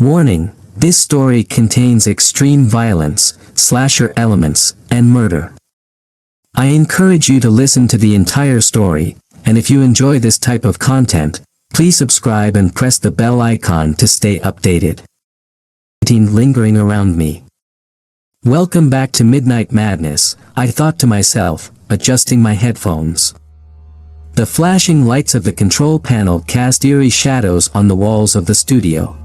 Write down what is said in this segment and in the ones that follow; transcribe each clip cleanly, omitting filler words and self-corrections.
Warning, this story contains extreme violence, slasher elements, and murder. I encourage you to listen to the entire story, and if you enjoy this type of content, please subscribe and press the bell icon to stay updated. Lingering around me. Welcome back to Midnight Madness, I thought to myself, adjusting my headphones. The flashing lights of the control panel cast eerie shadows on the walls of the studio.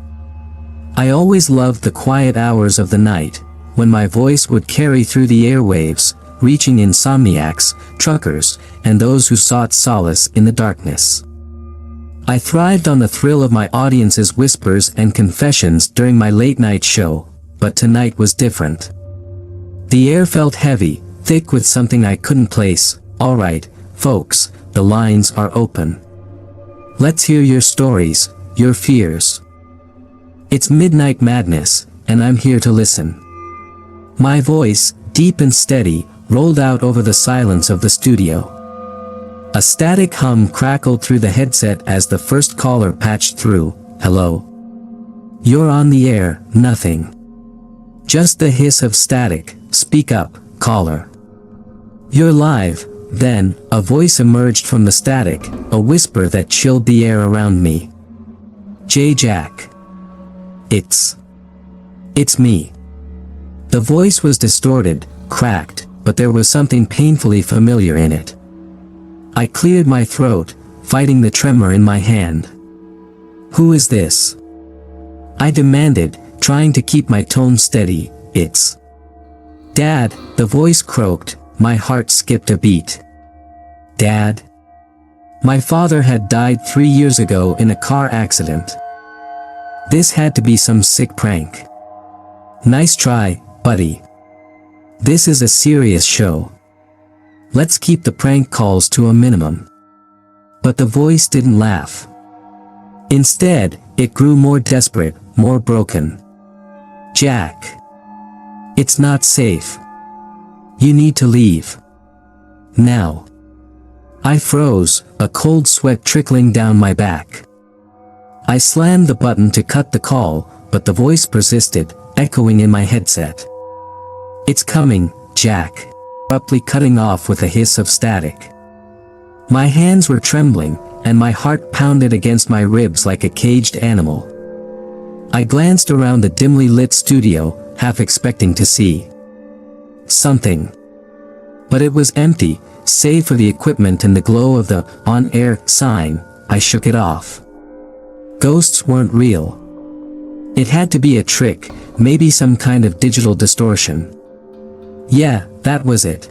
I always loved the quiet hours of the night, when my voice would carry through the airwaves, reaching insomniacs, truckers, and those who sought solace in the darkness. I thrived on the thrill of my audience's whispers and confessions during my late-night show, but tonight was different. The air felt heavy, thick with something I couldn't place. Alright, folks, the lines are open. Let's hear your stories, your fears. It's Midnight Madness, and I'm here to listen. My voice, deep and steady, rolled out over the silence of the studio. A static hum crackled through the headset as the first caller patched through. Hello? You're on the air, nothing. Just the hiss of static. Speak up, caller. You're live. Then, a voice emerged from the static, a whisper that chilled the air around me. Jack. It's me. The voice was distorted, cracked, but there was something painfully familiar in it. I cleared my throat, fighting the tremor in my hand. Who is this? I demanded, trying to keep my tone steady. It's Dad, the voice croaked. My heart skipped a beat. Dad? My father had died 3 years ago in a car accident. This had to be some sick prank. Nice try, buddy. This is a serious show. Let's keep the prank calls to a minimum. But the voice didn't laugh. Instead, it grew more desperate, more broken. Jack. It's not safe. You need to leave. Now. I froze, a cold sweat trickling down my back. I slammed the button to cut the call, but the voice persisted, echoing in my headset. It's coming, Jack. Abruptly cutting off with a hiss of static. My hands were trembling, and my heart pounded against my ribs like a caged animal. I glanced around the dimly lit studio, half expecting to see something. But it was empty, save for the equipment and the glow of the on-air sign. I shook it off. Ghosts weren't real. It had to be a trick, maybe some kind of digital distortion. Yeah, that was it.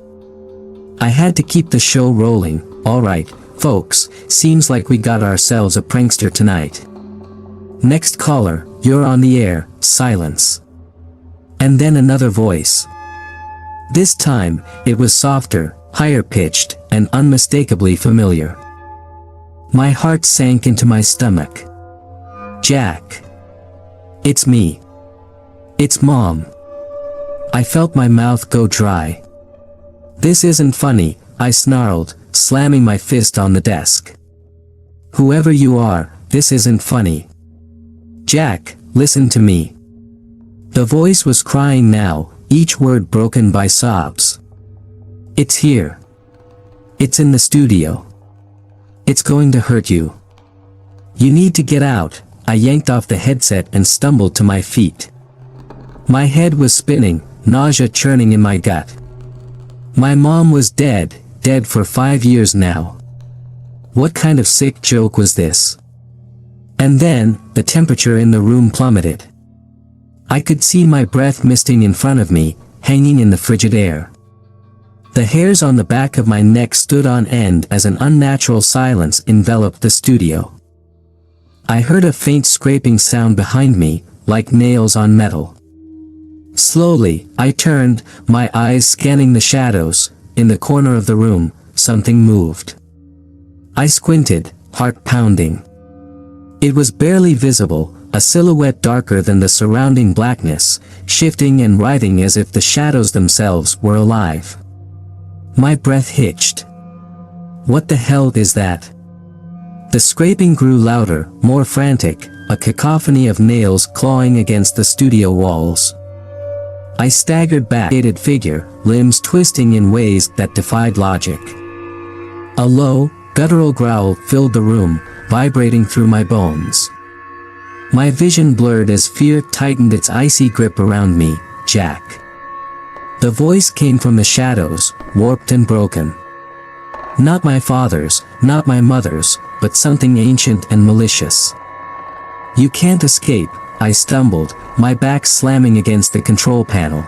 I had to keep the show rolling. Alright, folks, seems like we got ourselves a prankster tonight. Next caller, you're on the air. Silence. And then another voice. This time, it was softer, higher pitched, and unmistakably familiar. My heart sank into my stomach. Jack. It's me. It's Mom. I felt my mouth go dry. This isn't funny, I snarled, slamming my fist on the desk. Whoever you are, this isn't funny. Jack, listen to me. The voice was crying now, each word broken by sobs. It's here. It's in the studio. It's going to hurt you. You need to get out. I yanked off the headset and stumbled to my feet. My head was spinning, nausea churning in my gut. My mom was dead for 5 years now. What kind of sick joke was this? And then, the temperature in the room plummeted. I could see my breath misting in front of me, hanging in the frigid air. The hairs on the back of my neck stood on end as an unnatural silence enveloped the studio. I heard a faint scraping sound behind me, like nails on metal. Slowly, I turned, my eyes scanning the shadows. In the corner of the room, something moved. I squinted, heart pounding. It was barely visible, a silhouette darker than the surrounding blackness, shifting and writhing as if the shadows themselves were alive. My breath hitched. What the hell is that? The scraping grew louder, more frantic, a cacophony of nails clawing against the studio walls. I staggered back, a figure, limbs twisting in ways that defied logic. A low, guttural growl filled the room, vibrating through my bones. My vision blurred as fear tightened its icy grip around me. "Jack." The voice came from the shadows, warped and broken. Not my father's, not my mother's, but something ancient and malicious. "You can't escape," I stumbled, my back slamming against the control panel.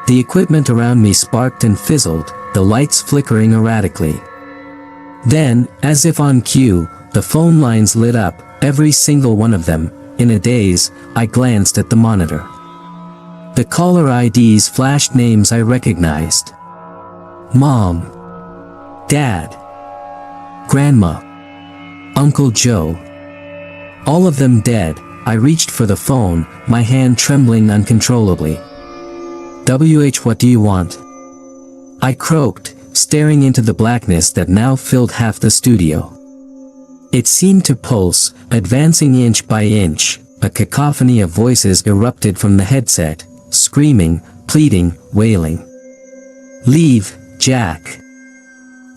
The equipment around me sparked and fizzled, the lights flickering erratically. Then, as if on cue, the phone lines lit up, every single one of them. In a daze, I glanced at the monitor. The caller IDs flashed names I recognized. Mom. Dad. Grandma. Uncle Joe. All of them dead. I reached for the phone, my hand trembling uncontrollably. What do you want?" I croaked, staring into the blackness that now filled half the studio. It seemed to pulse, advancing inch by inch. A cacophony of voices erupted from the headset, screaming, pleading, wailing. "Leave, Jack.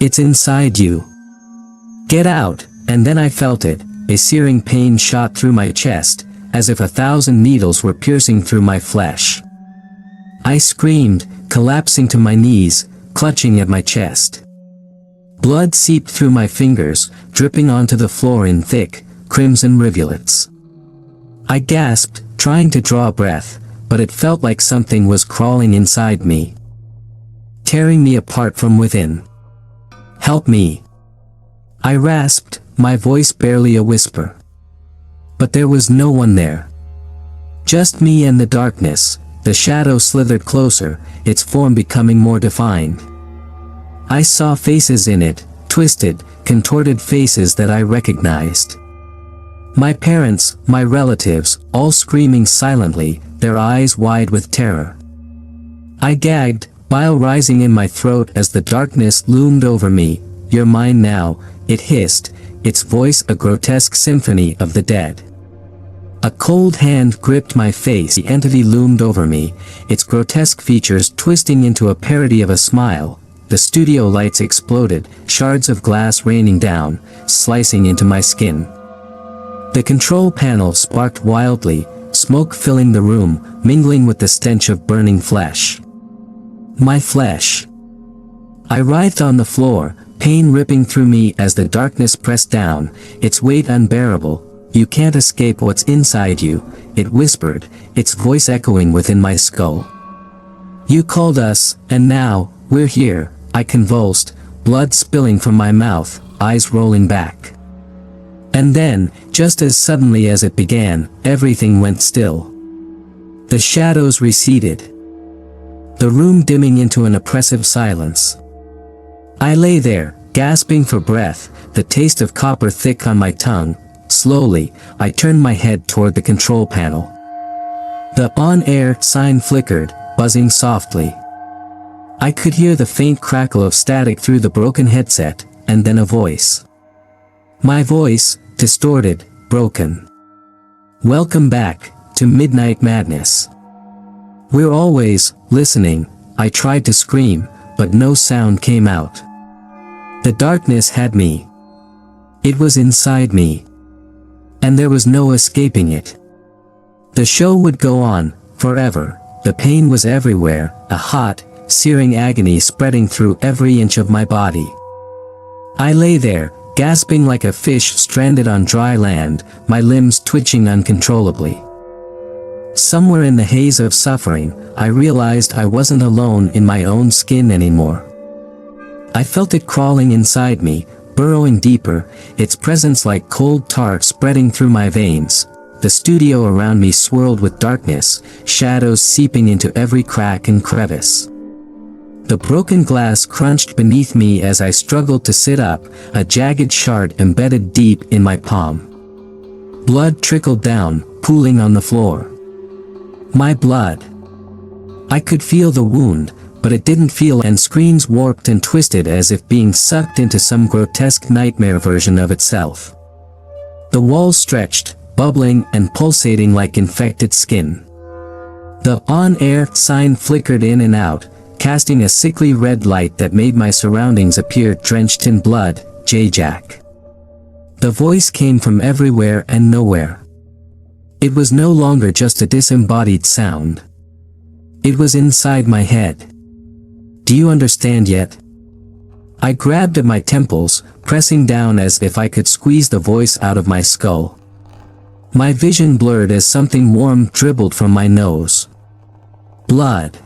It's inside you. Get out." And then I felt it. A searing pain shot through my chest, as if 1,000 needles were piercing through my flesh. I screamed, collapsing to my knees, clutching at my chest. Blood seeped through my fingers, dripping onto the floor in thick, crimson rivulets. I gasped, trying to draw a breath, but it felt like something was crawling inside me, tearing me apart from within. "Help me!" I rasped, my voice barely a whisper. But there was no one there. Just me and the darkness. The shadow slithered closer, its form becoming more defined. I saw faces in it, twisted, contorted faces that I recognized. My parents, my relatives, all screaming silently, their eyes wide with terror. I gagged, bile rising in my throat as the darkness loomed over me. "You're mine now," it hissed, its voice a grotesque symphony of the dead. A cold hand gripped my face. The entity loomed over me, its grotesque features twisting into a parody of a smile. The studio lights exploded, shards of glass raining down, slicing into my skin. The control panel sparked wildly, smoke filling the room, mingling with the stench of burning flesh. My flesh. I writhed on the floor, pain ripping through me as the darkness pressed down, its weight unbearable. "You can't escape what's inside you," it whispered, its voice echoing within my skull. "You called us, and now, we're here," I convulsed, blood spilling from my mouth, eyes rolling back. And then, just as suddenly as it began, everything went still. The shadows receded, the room dimming into an oppressive silence. I lay there, gasping for breath, the taste of copper thick on my tongue. Slowly, I turned my head toward the control panel. The on-air sign flickered, buzzing softly. I could hear the faint crackle of static through the broken headset, and then a voice. My voice, distorted, broken. "Welcome back, to Midnight Madness. We're always listening." I tried to scream, but no sound came out. The darkness had me. It was inside me. And there was no escaping it. The show would go on, forever. The pain was everywhere, a hot, searing agony spreading through every inch of my body. I lay there, gasping like a fish stranded on dry land, my limbs twitching uncontrollably. Somewhere in the haze of suffering, I realized I wasn't alone in my own skin anymore. I felt it crawling inside me, burrowing deeper, its presence like cold tar spreading through my veins. The studio around me swirled with darkness, shadows seeping into every crack and crevice. The broken glass crunched beneath me as I struggled to sit up, a jagged shard embedded deep in my palm. Blood trickled down, pooling on the floor. My blood. I could feel the wound, but it didn't feel, and screens warped and twisted as if being sucked into some grotesque nightmare version of itself. The walls stretched, bubbling and pulsating like infected skin. The on-air sign flickered in and out, casting a sickly red light that made my surroundings appear drenched in blood. J-Jack. The voice came from everywhere and nowhere. It was no longer just a disembodied sound. It was inside my head. Do you understand yet? I grabbed at my temples, pressing down as if I could squeeze the voice out of my skull. My vision blurred as something warm dribbled from my nose. Blood.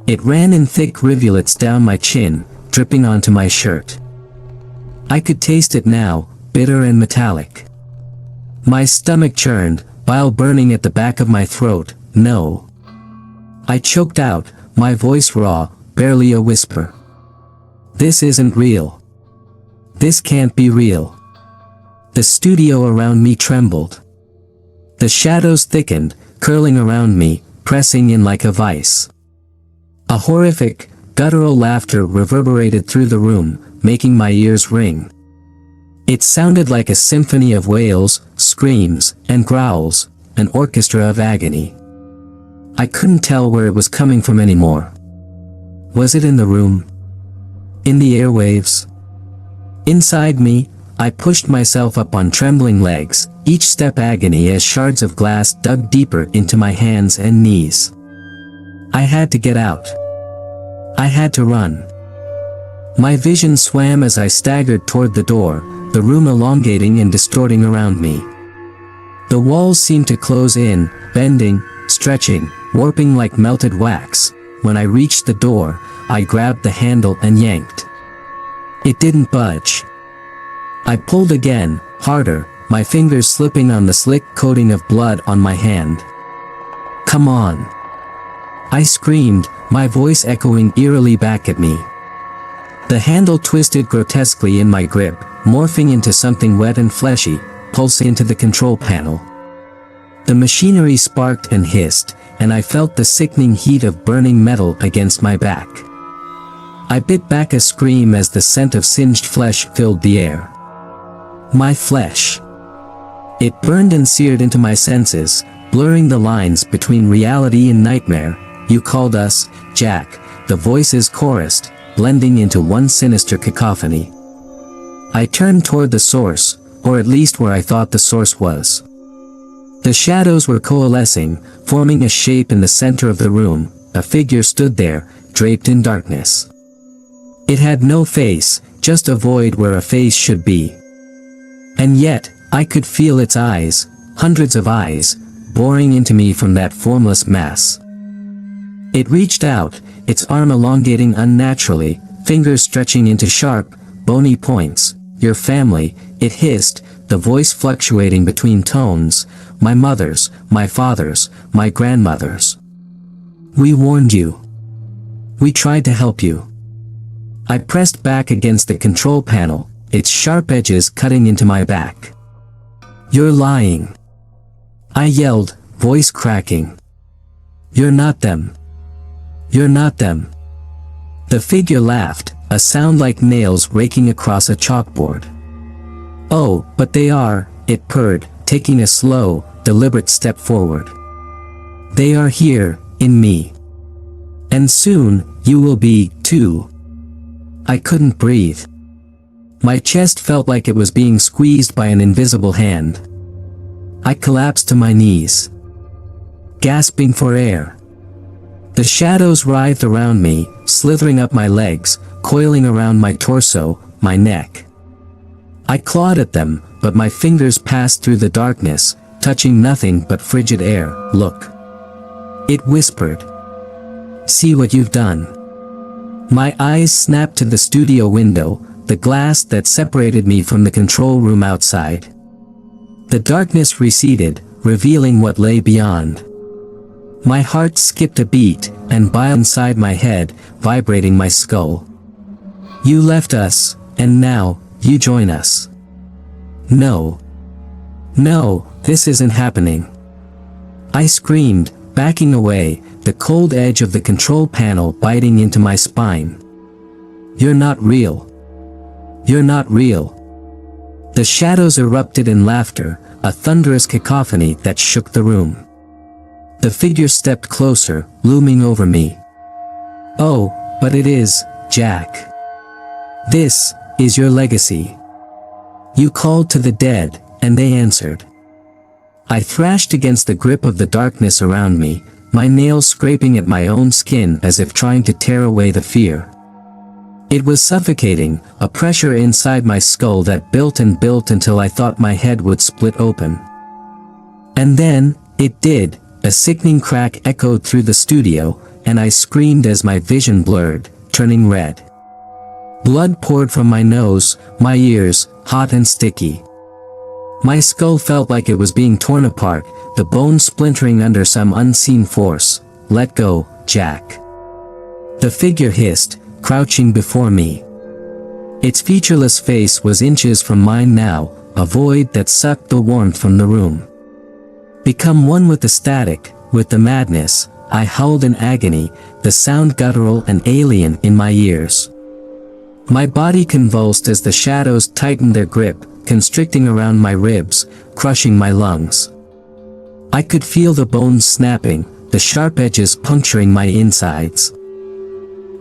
It ran in thick rivulets down my chin, dripping onto my shirt. I could taste it now, bitter and metallic. My stomach churned, bile burning at the back of my throat. No. I choked out, my voice raw, barely a whisper. This isn't real. This can't be real. The studio around me trembled. The shadows thickened, curling around me, pressing in like a vice. A horrific, guttural laughter reverberated through the room, making my ears ring. It sounded like a symphony of wails, screams, and growls, an orchestra of agony. I couldn't tell where it was coming from anymore. Was it in the room? In the airwaves? Inside me, I pushed myself up on trembling legs, each step agony as shards of glass dug deeper into my hands and knees. I had to get out. I had to run. My vision swam as I staggered toward the door, the room elongating and distorting around me. The walls seemed to close in, bending, stretching, warping like melted wax. When I reached the door, I grabbed the handle and yanked. It didn't budge. I pulled again, harder, my fingers slipping on the slick coating of blood on my hand. Come on. I screamed, my voice echoing eerily back at me. The handle twisted grotesquely in my grip, morphing into something wet and fleshy, pulsing into the control panel. The machinery sparked and hissed, and I felt the sickening heat of burning metal against my back. I bit back a scream as the scent of singed flesh filled the air. My flesh. It burned and seared into my senses, blurring the lines between reality and nightmare. You called us, Jack, the voices chorused, blending into one sinister cacophony. I turned toward the source, or at least where I thought the source was. The shadows were coalescing, forming a shape in the center of the room. A figure stood there, draped in darkness. It had no face, just a void where a face should be. And yet, I could feel its eyes, hundreds of eyes, boring into me from that formless mass. It reached out, its arm elongating unnaturally, fingers stretching into sharp, bony points. Your family, it hissed, the voice fluctuating between tones. My mother's, my father's, my grandmother's. We warned you. We tried to help you. I pressed back against the control panel, its sharp edges cutting into my back. You're lying. I yelled, voice cracking. You're not them. You're not them. The figure laughed, a sound like nails raking across a chalkboard. Oh, but they are, it purred, taking a slow, deliberate step forward. They are here, in me. And soon, you will be, too. I couldn't breathe. My chest felt like it was being squeezed by an invisible hand. I collapsed to my knees, gasping for air. The shadows writhed around me, slithering up my legs, coiling around my torso, my neck. I clawed at them, but my fingers passed through the darkness, touching nothing but frigid air. Look. It whispered. See what you've done. My eyes snapped to the studio window, the glass that separated me from the control room outside. The darkness receded, revealing what lay beyond. My heart skipped a beat, and bile inside my head, vibrating my skull. You left us, and now, you join us. No. No, this isn't happening. I screamed, backing away, the cold edge of the control panel biting into my spine. You're not real. You're not real. The shadows erupted in laughter, a thunderous cacophony that shook the room. The figure stepped closer, looming over me. "Oh, but it is, Jack. This is your legacy. You called to the dead, and they answered." I thrashed against the grip of the darkness around me, my nails scraping at my own skin as if trying to tear away the fear. It was suffocating, a pressure inside my skull that built and built until I thought my head would split open. And then, it did, a sickening crack echoed through the studio, and I screamed as my vision blurred, turning red. Blood poured from my nose, my ears, hot and sticky. My skull felt like it was being torn apart, the bones splintering under some unseen force. "Let go, Jack." The figure hissed, crouching before me. Its featureless face was inches from mine now, a void that sucked the warmth from the room. Become one with the static, with the madness, I howled in agony, the sound guttural and alien in my ears. My body convulsed as the shadows tightened their grip, constricting around my ribs, crushing my lungs. I could feel the bones snapping, the sharp edges puncturing my insides.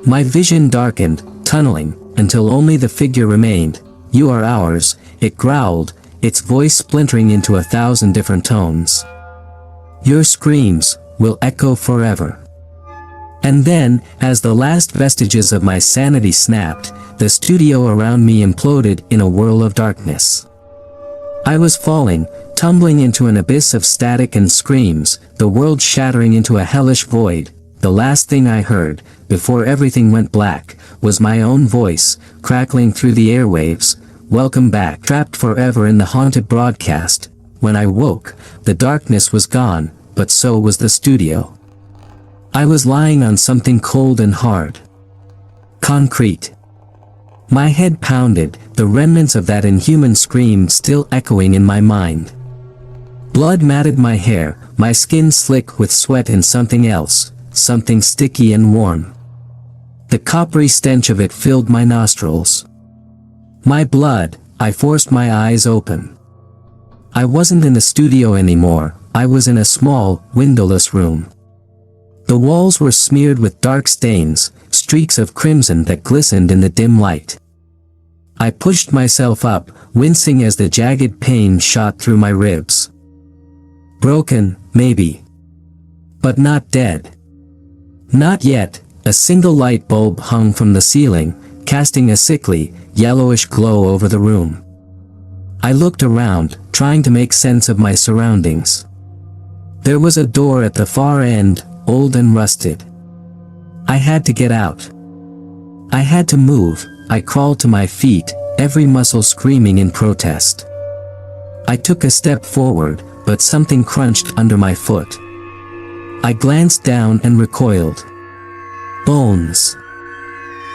My vision darkened, tunneling, until only the figure remained. "You are ours," it growled, its voice splintering into 1,000 different tones. "Your screams will echo forever." And then, as the last vestiges of my sanity snapped, the studio around me imploded in a whirl of darkness. I was falling, tumbling into an abyss of static and screams, the world shattering into a hellish void. The last thing I heard, before everything went black, was my own voice, crackling through the airwaves. "Welcome back." Trapped forever in the haunted broadcast. When I woke, the darkness was gone, but so was the studio. I was lying on something cold and hard. Concrete. My head pounded, the remnants of that inhuman scream still echoing in my mind. Blood matted my hair, my skin slick with sweat and something else, something sticky and warm. The coppery stench of it filled my nostrils. My blood, I forced my eyes open. I wasn't in the studio anymore, I was in a small, windowless room. The walls were smeared with dark stains, streaks of crimson that glistened in the dim light. I pushed myself up, wincing as the jagged pain shot through my ribs. Broken, maybe. But not dead. Not yet. A single light bulb hung from the ceiling, casting a sickly, yellowish glow over the room. I looked around, trying to make sense of my surroundings. There was a door at the far end, old and rusted. I had to get out. I had to move. I crawled to my feet, every muscle screaming in protest. I took a step forward, but something crunched under my foot. I glanced down and recoiled. Bones.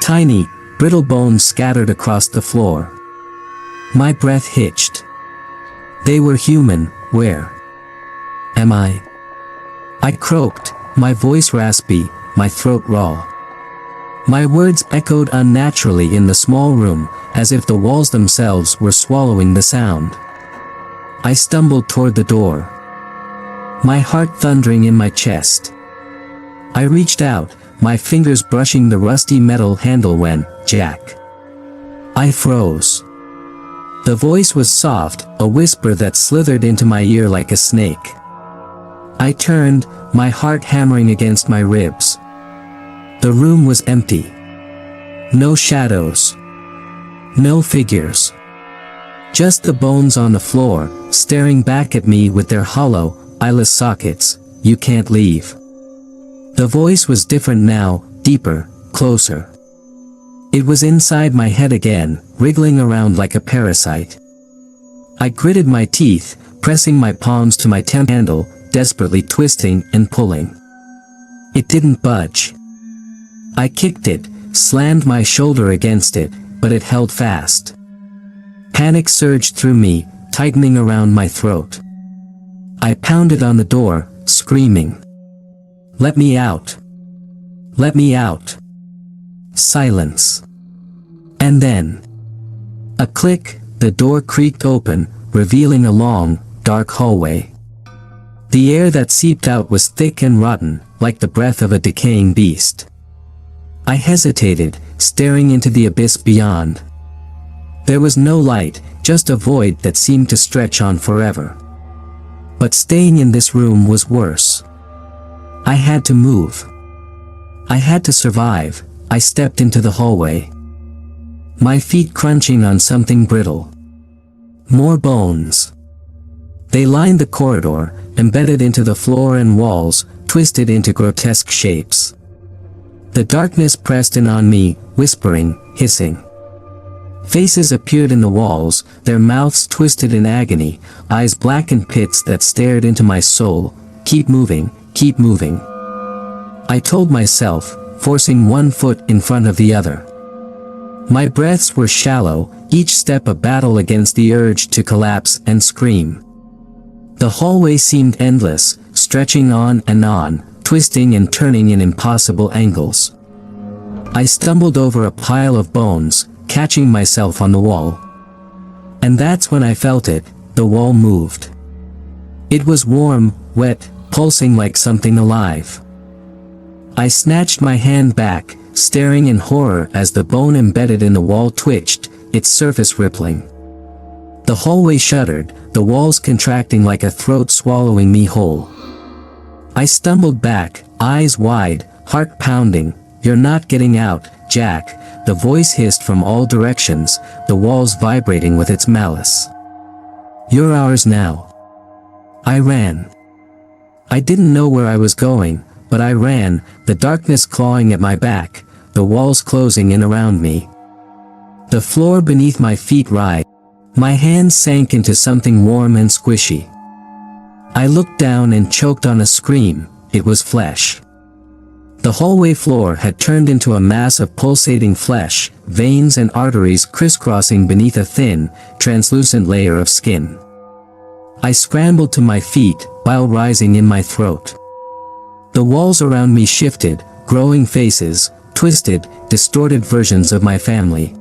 Tiny, brittle bones scattered across the floor. My breath hitched. They were human. Where am I? I croaked, my voice raspy, my throat raw. My words echoed unnaturally in the small room, as if the walls themselves were swallowing the sound. I stumbled toward the door, my heart thundering in my chest. I reached out, my fingers brushing the rusty metal handle when, "Jack." I froze. The voice was soft, a whisper that slithered into my ear like a snake. I turned, my heart hammering against my ribs. The room was empty. No shadows. No figures. Just the bones on the floor, staring back at me with their hollow, eyeless sockets. "You can't leave." The voice was different now, deeper, closer. It was inside my head again, wriggling around like a parasite. I gritted my teeth, pressing my palms to my temp handle, desperately twisting and pulling. It didn't budge. I kicked it, slammed my shoulder against it, but it held fast. Panic surged through me, tightening around my throat. I pounded on the door, screaming. "Let me out! Let me out!" Silence. And then, a click, The door creaked open, revealing a long, dark hallway. The air that seeped out was thick and rotten, like the breath of a decaying beast. I hesitated, staring into the abyss beyond. There was no light, just a void that seemed to stretch on forever. But staying in this room was worse. I had to move. I had to survive. I stepped into the hallway. My feet crunching on something brittle. More bones. They lined the corridor, embedded into the floor and walls, twisted into grotesque shapes. The darkness pressed in on me, whispering, hissing. Faces appeared in the walls, their mouths twisted in agony, eyes blackened pits that stared into my soul. Keep moving, keep moving. I told myself, forcing one foot in front of the other. My breaths were shallow, each step a battle against the urge to collapse and scream. The hallway seemed endless, stretching on and on, twisting and turning in impossible angles. I stumbled over a pile of bones, catching myself on the wall. And that's when I felt it, the wall moved. It was warm, wet, pulsing like something alive. I snatched my hand back, staring in horror as the bone embedded in the wall twitched, its surface rippling. The hallway shuddered, the walls contracting like a throat swallowing me whole. I stumbled back, eyes wide, heart pounding. "You're not getting out, Jack," the voice hissed from all directions, the walls vibrating with its malice. "You're ours now." I ran. I didn't know where I was going, but I ran, the darkness clawing at my back, the walls closing in around me. The floor beneath my feet writhed. My hands sank into something warm and squishy. I looked down and choked on a scream. It was flesh. The hallway floor had turned into a mass of pulsating flesh, veins and arteries crisscrossing beneath a thin, translucent layer of skin. I scrambled to my feet, bile rising in my throat. The walls around me shifted, growing faces, twisted, distorted versions of my family.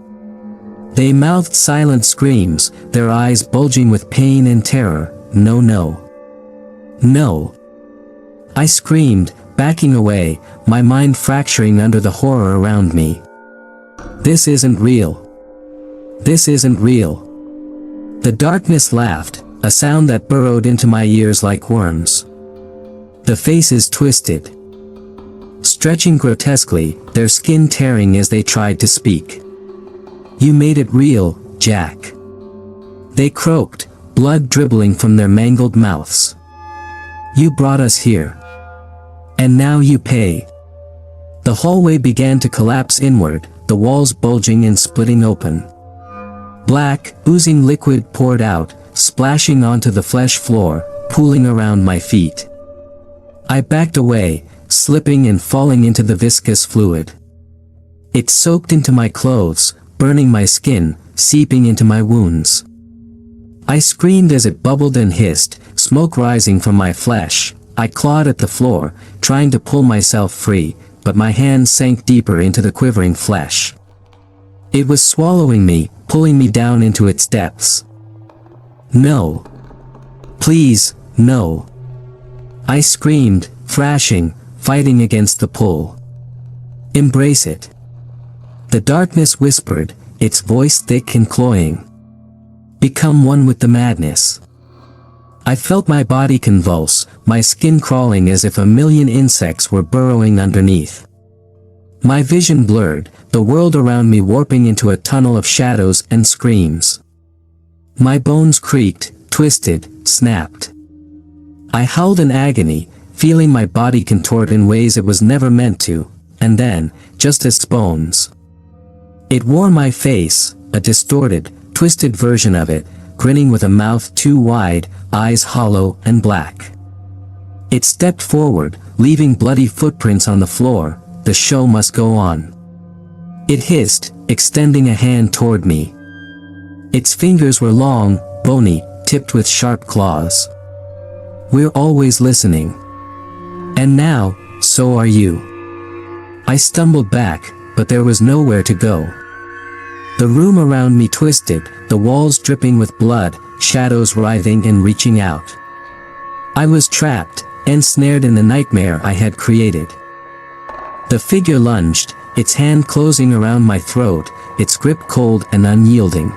They mouthed silent screams, their eyes bulging with pain and terror. "No, no. No." I screamed, backing away, my mind fracturing under the horror around me. "This isn't real. This isn't real." The darkness laughed, a sound that burrowed into my ears like worms. The faces twisted, stretching grotesquely, their skin tearing as they tried to speak. "You made it real, Jack." They croaked, blood dribbling from their mangled mouths. "You brought us here. And now you pay." The hallway began to collapse inward, the walls bulging and splitting open. Black, oozing liquid poured out, splashing onto the flesh floor, pooling around my feet. I backed away, slipping and falling into the viscous fluid. It soaked into my clothes, burning my skin, seeping into my wounds. I screamed as it bubbled and hissed, smoke rising from my flesh. I clawed at the floor, trying to pull myself free, but my hands sank deeper into the quivering flesh. It was swallowing me, pulling me down into its depths. "No. Please, no." I screamed, thrashing, fighting against the pull. "Embrace it." The darkness whispered, its voice thick and cloying. "Become one with the madness." I felt my body convulse, my skin crawling as if a million insects were burrowing underneath. My vision blurred, the world around me warping into a tunnel of shadows and screams. My bones creaked, twisted, snapped. I howled in agony, feeling my body contort in ways it was never meant to, and then, just as bones. It wore my face, a distorted, twisted version of it, grinning with a mouth too wide, eyes hollow and black. It stepped forward, leaving bloody footprints on the floor. The show must go on. It hissed, extending a hand toward me. Its fingers were long, bony, tipped with sharp claws. "We're always listening. And now, so are you." I stumbled back, but there was nowhere to go. The room around me twisted, the walls dripping with blood, shadows writhing and reaching out. I was trapped, ensnared in the nightmare I had created. The figure lunged, its hand closing around my throat, its grip cold and unyielding.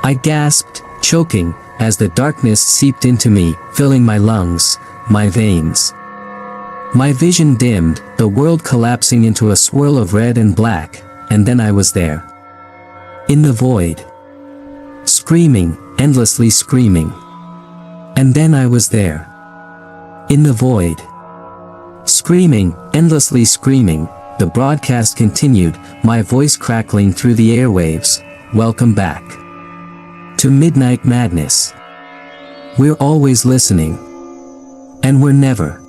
I gasped, choking, as the darkness seeped into me, filling my lungs, my veins. My vision dimmed, the world collapsing into a swirl of red and black, and then I was there. In the void. Screaming, endlessly screaming. And then I was there. In the void. Screaming, endlessly screaming, the broadcast continued, my voice crackling through the airwaves. Welcome back to Midnight Madness. We're always listening. And we're never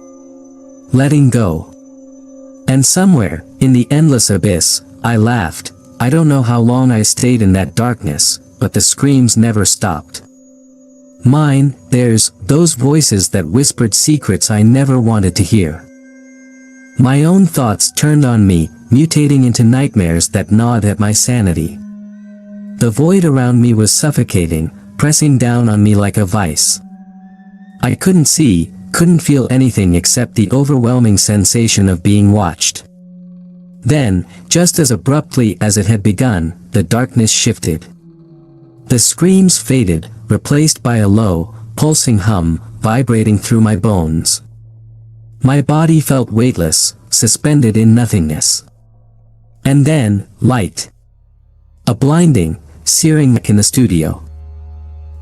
letting go. And somewhere, in the endless abyss, I laughed. I don't know how long I stayed in that darkness, but the screams never stopped. Mine, theirs, those voices that whispered secrets I never wanted to hear. My own thoughts turned on me, mutating into nightmares that gnawed at my sanity. The void around me was suffocating, pressing down on me like a vice. I couldn't see, couldn't feel anything except the overwhelming sensation of being watched. Then, just as abruptly as it had begun, the darkness shifted. The screams faded, replaced by a low, pulsing hum, vibrating through my bones. My body felt weightless, suspended in nothingness. And then, light. A blinding, searing light in the studio.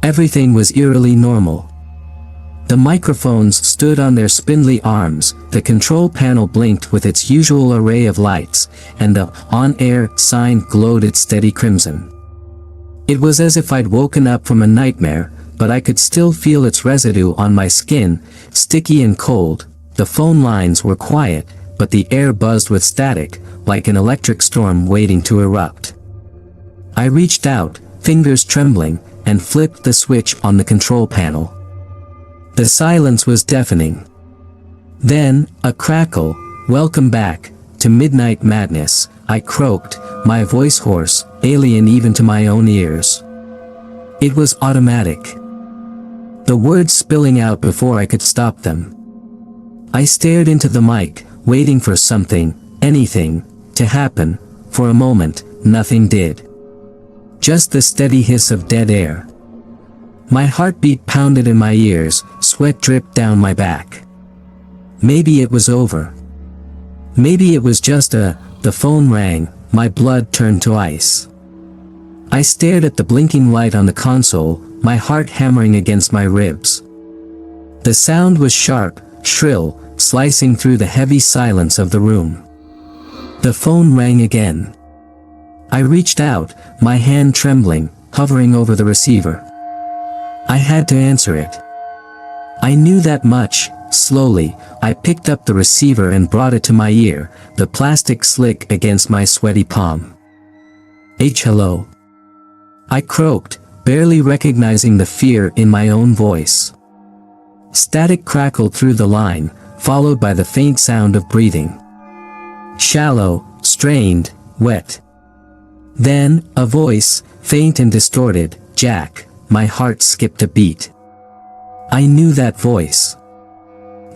Everything was eerily normal. The microphones stood on their spindly arms, the control panel blinked with its usual array of lights, and the on-air sign glowed its steady crimson. It was as if I'd woken up from a nightmare, but I could still feel its residue on my skin, sticky and cold. The phone lines were quiet, but the air buzzed with static, like an electric storm waiting to erupt. I reached out, fingers trembling, and flipped the switch on the control panel. The silence was deafening. Then, a crackle. Welcome back to Midnight Madness, I croaked, my voice hoarse, alien even to my own ears. It was automatic. The words spilling out before I could stop them. I stared into the mic, waiting for something, anything, to happen. For a moment, nothing did. Just the steady hiss of dead air. My heartbeat pounded in my ears, sweat dripped down my back. Maybe it was over. Maybe it was just the phone rang, my blood turned to ice. I stared at the blinking light on the console, my heart hammering against my ribs. The sound was sharp, shrill, slicing through the heavy silence of the room. The phone rang again. I reached out, my hand trembling, hovering over the receiver. I had to answer it. I knew that much. Slowly, I picked up the receiver and brought it to my ear, the plastic slick against my sweaty palm. Hello. I croaked, barely recognizing the fear in my own voice. Static crackled through the line, followed by the faint sound of breathing. Shallow, strained, wet. Then, a voice, faint and distorted, Jack. My heart skipped a beat. I knew that voice.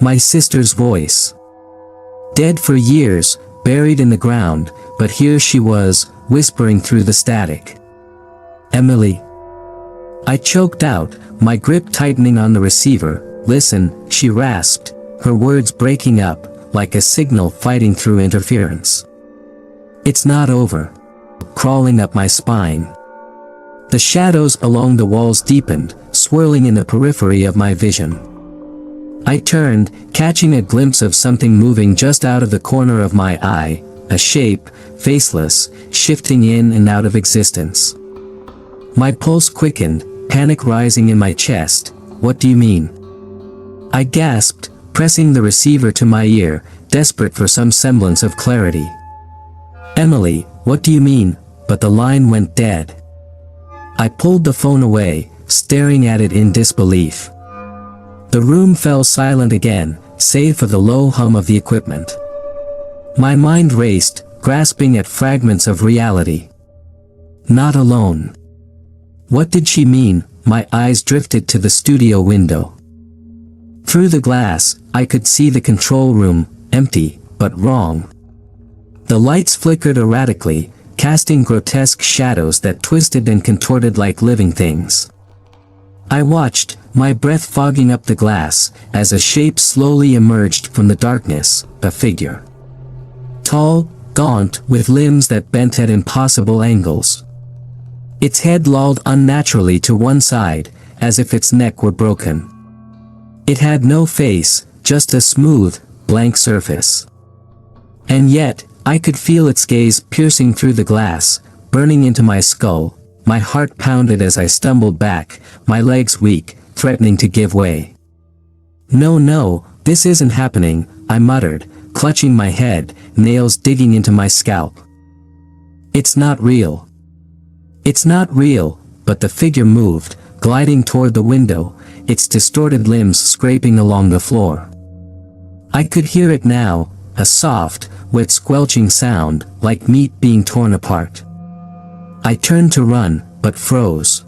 My sister's voice. Dead for years, buried in the ground, but here she was, whispering through the static. Emily. I choked out, my grip tightening on the receiver. Listen, she rasped, her words breaking up, like a signal fighting through interference. It's not over. Crawling up my spine. The shadows along the walls deepened, swirling in the periphery of my vision. I turned, catching a glimpse of something moving just out of the corner of my eye, a shape, faceless, shifting in and out of existence. My pulse quickened, panic rising in my chest. What do you mean? I gasped, pressing the receiver to my ear, desperate for some semblance of clarity. Emily, what do you mean? But the line went dead. I pulled the phone away, staring at it in disbelief. The room fell silent again, save for the low hum of the equipment. My mind raced, grasping at fragments of reality. Not alone. What did she mean? My eyes drifted to the studio window. Through the glass, I could see the control room, empty, but wrong. The lights flickered erratically, casting grotesque shadows that twisted and contorted like living things. I watched, my breath fogging up the glass, as a shape slowly emerged from the darkness, a figure. Tall, gaunt, with limbs that bent at impossible angles. Its head lolled unnaturally to one side, as if its neck were broken. It had no face, just a smooth, blank surface. And yet, I could feel its gaze piercing through the glass, burning into my skull. My heart pounded as I stumbled back, my legs weak, threatening to give way. No, this isn't happening, I muttered, clutching my head, nails digging into my scalp. It's not real. It's not real, but the figure moved, gliding toward the window, its distorted limbs scraping along the floor. I could hear it now, a soft, wet squelching sound, like meat being torn apart. I turned to run, but froze.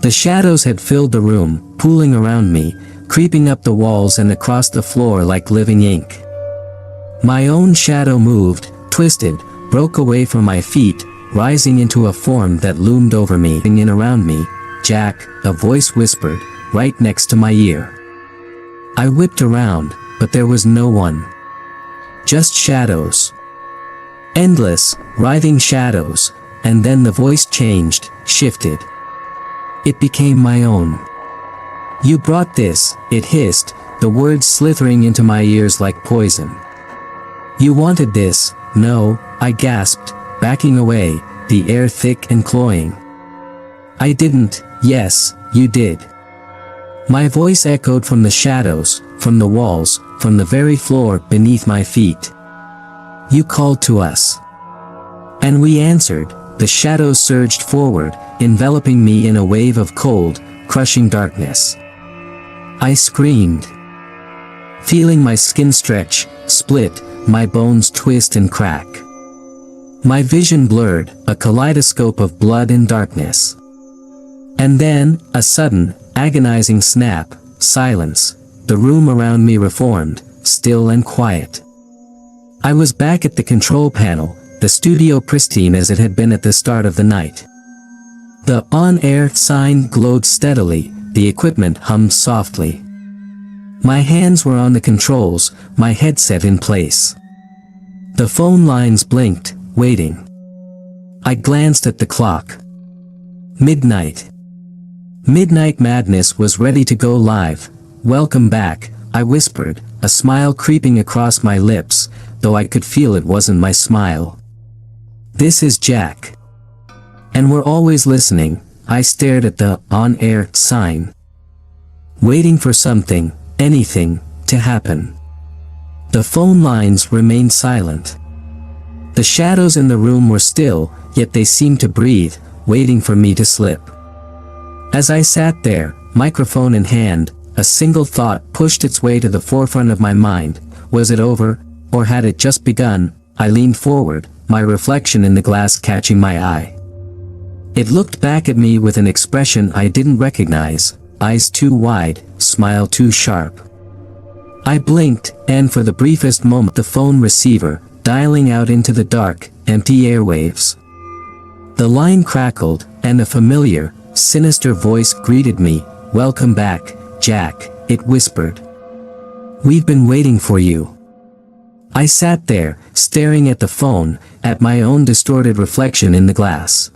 The shadows had filled the room, pooling around me, creeping up the walls and across the floor like living ink. My own shadow moved, twisted, broke away from my feet, rising into a form that loomed over me and around me. Jack, a voice whispered, right next to my ear. I whipped around, but there was no one. Just shadows. Endless, writhing shadows, and then the voice changed, shifted. It became my own. You brought this, it hissed, the words slithering into my ears like poison. You wanted this. No, I gasped, backing away, the air thick and cloying. I didn't. Yes, you did. My voice echoed from the shadows, from the walls, from the very floor beneath my feet. You called to us. And we answered. The shadows surged forward, enveloping me in a wave of cold, crushing darkness. I screamed. Feeling my skin stretch, split, my bones twist and crack. My vision blurred, a kaleidoscope of blood and darkness. And then, a sudden, agonizing snap, silence. The room around me reformed, still and quiet. I was back at the control panel, the studio pristine as it had been at the start of the night. The on-air sign glowed steadily, the equipment hummed softly. My hands were on the controls, my headset in place. The phone lines blinked, waiting. I glanced at the clock. Midnight. Midnight Madness was ready to go live. Welcome back, I whispered, a smile creeping across my lips, though I could feel it wasn't my smile. This is Jack. And we're always listening. I stared at the on-air sign, waiting for something, anything, to happen. The phone lines remained silent. The shadows in the room were still, yet they seemed to breathe, waiting for me to slip. As I sat there, microphone in hand, a single thought pushed its way to the forefront of my mind. Was it over, or had it just begun? I leaned forward, my reflection in the glass catching my eye. It looked back at me with an expression I didn't recognize, eyes too wide, smile too sharp. I blinked, and for the briefest moment the phone receiver, dialing out into the dark, empty airwaves. The line crackled, and a familiar, sinister voice greeted me. Welcome back, Jack, it whispered. We've been waiting for you. I sat there, staring at the phone, at my own distorted reflection in the glass.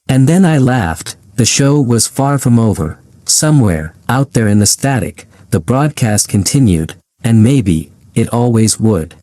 And then I laughed. The show was far from over. Somewhere, out there in the static, the broadcast continued, and maybe, it always would.